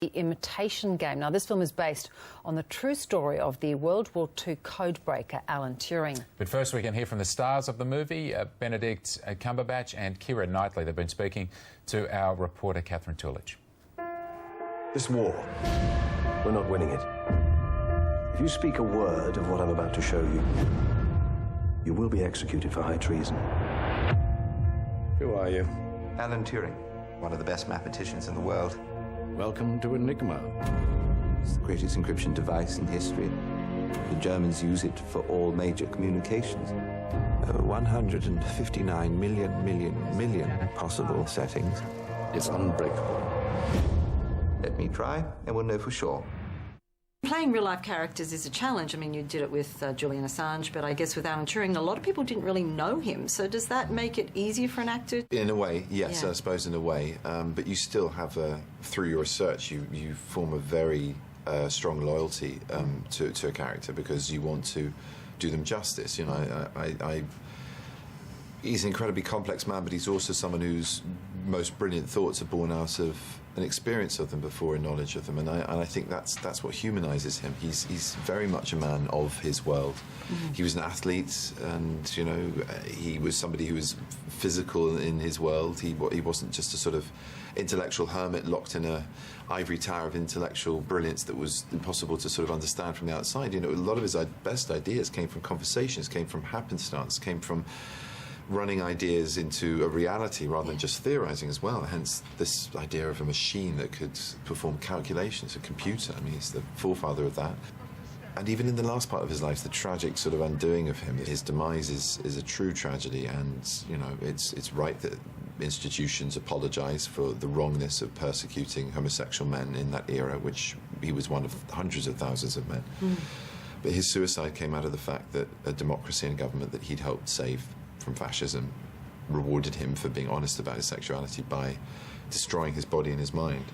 The Imitation Game. Now, this film is based on the true story of the World War II codebreaker Alan Turing. But first we can hear from the stars of the movie, Benedict Cumberbatch and Keira Knightley. They've been speaking to our reporter Catherine Tulich. This war, we're not winning it. If you speak a word of what I'm about to show you, you will be executed for high treason. Who are you? Alan Turing, one of the best mathematicians in the world. Welcome to Enigma. It's the greatest encryption device in history. The Germans use it for all major communications. 159 million possible settings. It's unbreakable. Let me try, and we'll know for sure. Playing real-life characters is a challenge. I mean, you did it with Julian Assange, but I guess with Alan Turing, a lot of people didn't really know him. So does that make it easier for an actor? In a way, yes, Yeah. I suppose in a way. But you still have, through your research, you form a very strong loyalty to a character because you want to do them justice. You know, he's an incredibly complex man, but he's also someone whose most brilliant thoughts are born out of an experience of them before a knowledge of them, and I think that's what humanises him. He's very much a man of his world. Mm-hmm. He was an athlete, and you know he was somebody who was physical in his world. He wasn't just a sort of intellectual hermit locked in a ivory tower of intellectual brilliance that was impossible to sort of understand from the outside. You know, a lot of his best ideas came from conversations, came from happenstance, came from running ideas into a reality rather than just theorising as well, hence this idea of a machine that could perform calculations, a computer. I mean, he's the forefather of that. And even in the last part of his life, the tragic sort of undoing of him, his demise is a true tragedy, and, you know, it's right that institutions apologise for the wrongness of persecuting homosexual men in that era, which he was one of hundreds of thousands of men. Mm. But his suicide came out of the fact that a democracy and government that he'd helped save from fascism rewarded him for being honest about his sexuality by destroying his body and his mind.